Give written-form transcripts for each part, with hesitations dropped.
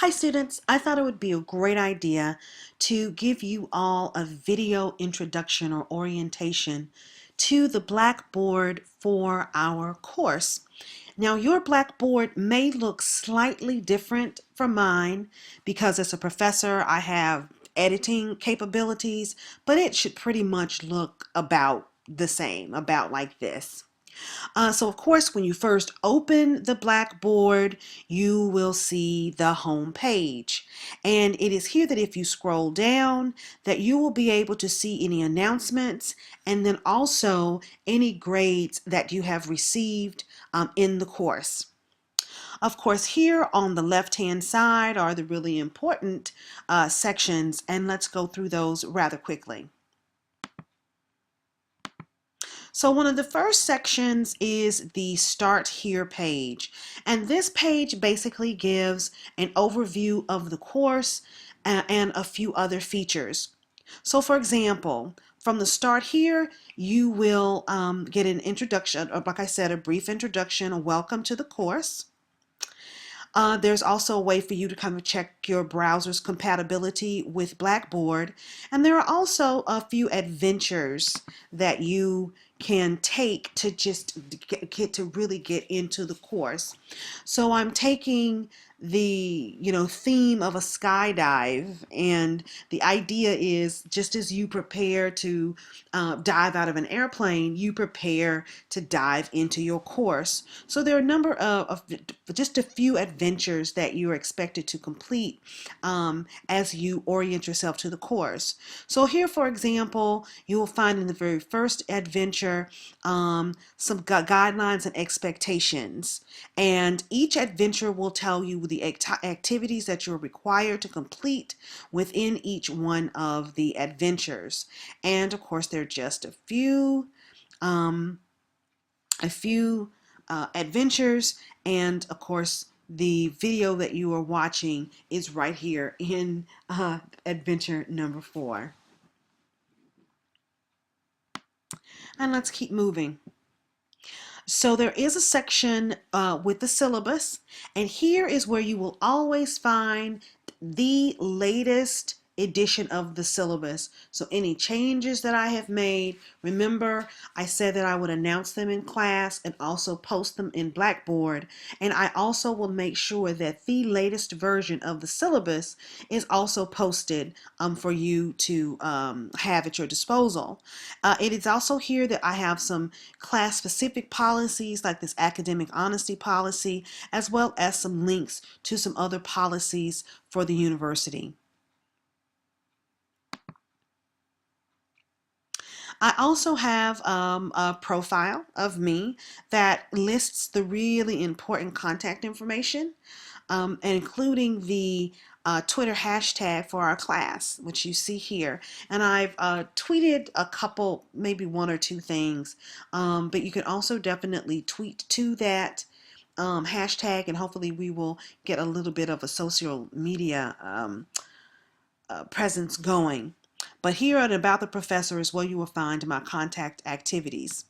Hi students, I thought it would be a great idea to give you all a video introduction or orientation to the Blackboard for our course. Now your Blackboard may look slightly different from mine because as a professor I have editing capabilities, but it should pretty much look about the same, about like this. So of course, when you first open the Blackboard, you will see the home page. And it is here that if you scroll down, that you will be able to see any announcements and then also any grades that you have received in the course. Of course, here on the left-hand side are the really important sections, and let's go through those rather quickly. So one of the first sections is the Start Here page. And this page basically gives an overview of the course and a few other features. So for example, from the Start Here, you will get an introduction, or like I said, a brief introduction, a welcome to the course. There's also a way for you to kind of check your browser's compatibility with Blackboard. And there are also a few adventures that you can take to just get to really get into the course. So I'm taking the theme of a skydive, and the idea is just as you prepare to dive out of an airplane, you prepare to dive into your course. So there are a number of just a few adventures that you're expected to complete as you orient yourself to the course. So here, for example, you will find in the very first adventure some guidelines and expectations, and each adventure will tell you the activities that you're required to complete within each one of the adventures. And of course, there are just a few adventures, and of course the video that you are watching is right here in adventure number 4. And let's keep moving. So there is a section with the syllabus, and here is where you will always find the latest edition of the syllabus. So any changes that I have made, remember I said that I would announce them in class and also post them in Blackboard, and I also will make sure that the latest version of the syllabus is also posted for you to have at your disposal. It is also here that I have some class specific policies like this academic honesty policy, as well as some links to some other policies for the university. I also have a profile of me that lists the really important contact information, including the Twitter hashtag for our class, which you see here. And I've tweeted a couple, maybe one or two things, but you can also definitely tweet to that hashtag, and hopefully we will get a little bit of a social media presence going. But here at About the Professor is where you will find my contact activities.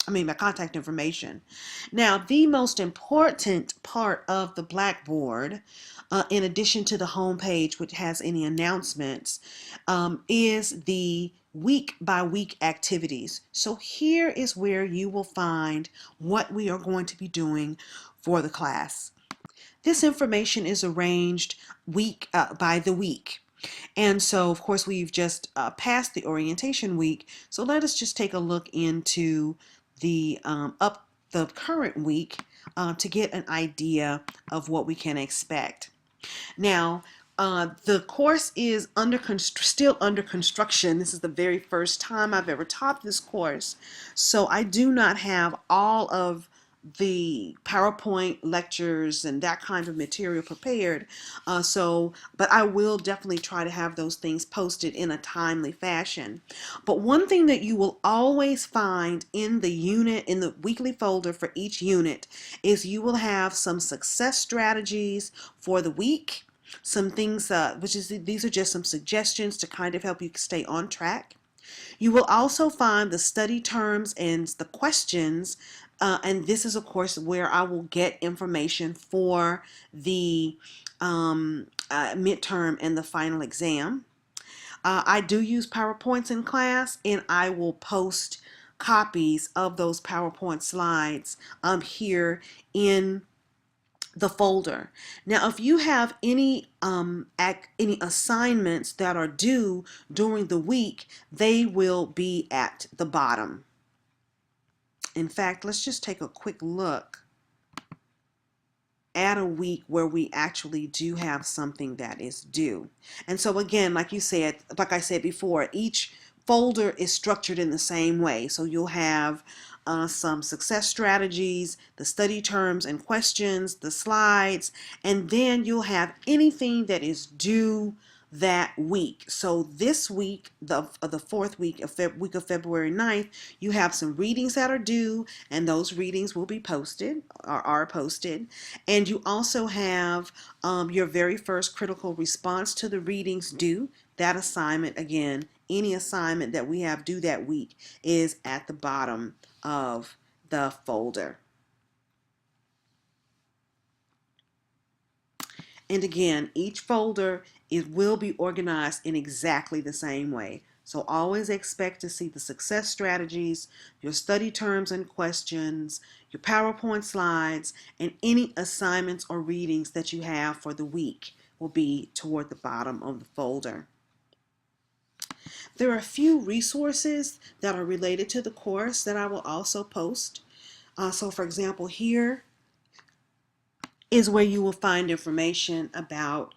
My contact information. Now, the most important part of the Blackboard, in addition to the home page, which has any announcements, is the week by week activities. So here is where you will find what we are going to be doing for the class. This information is arranged week by the week. And so, of course, we've just passed the orientation week. So let us just take a look into the current week to get an idea of what we can expect. Now, the course is still under construction. This is the very first time I've ever taught this course. So I do not have all of the PowerPoint lectures and that kind of material prepared, but I will definitely try to have those things posted in a timely fashion. But one thing that you will always find in the weekly folder for each unit, is you will have some success strategies for the week, some things these are just some suggestions to kind of help you stay on track. You will also find the study terms and the questions, and this is of course where I will get information for the midterm and the final exam. I do use PowerPoints in class, and I will post copies of those PowerPoint slides here in the folder. Now, if you have any assignments that are due during the week, they will be at the bottom. In fact, let's just take a quick look at a week where we actually do have something that is due. And so again, like I said before, each folder is structured in the same way. So you'll have some success strategies, the study terms and questions, the slides, and then you'll have anything that is due that week. So this week, the fourth week of February 9th, you have some readings that are due, and those readings will be posted or are posted. And you also have your very first critical response to the readings due. That assignment, again, any assignment that we have due that week is at the bottom of the folder. And again, each folder will be organized in exactly the same way. So always expect to see the success strategies, your study terms and questions, your PowerPoint slides, and any assignments or readings that you have for the week will be toward the bottom of the folder. There are a few resources that are related to the course that I will also post. So for example, here is where you will find information about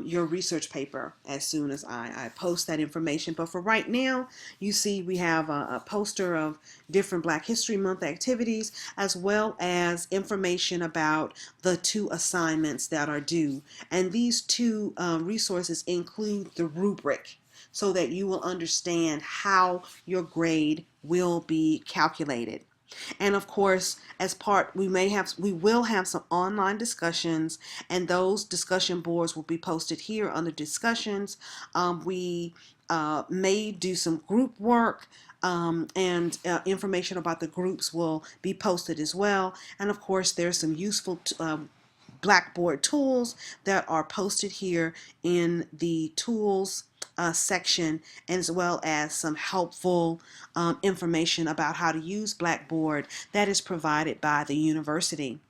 your research paper as soon as I post that information. But for right now, you see we have a poster of different Black History Month activities, as well as information about the 2 assignments that are due. And these 2 resources include the rubric, so that you will understand how your grade will be calculated. And of course, as part, we will have some online discussions, and those discussion boards will be posted here under discussions. We may do some group work, and information about the groups will be posted as well. And of course, there's some useful Blackboard tools that are posted here in the tools section, as well as some helpful information about how to use Blackboard that is provided by the university.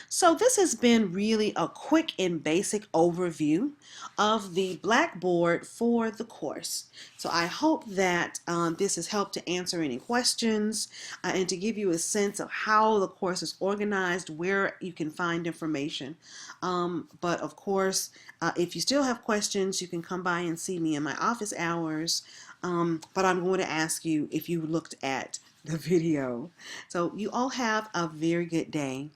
So this has been really a quick and basic overview of the Blackboard for the course. So I hope that this has helped to answer any questions and to give you a sense of how the course is organized, where you can find information. But of course, if you still have questions, you can come by and see me in my office hours. But I'm going to ask you if you looked at the video. So you all have a very good day.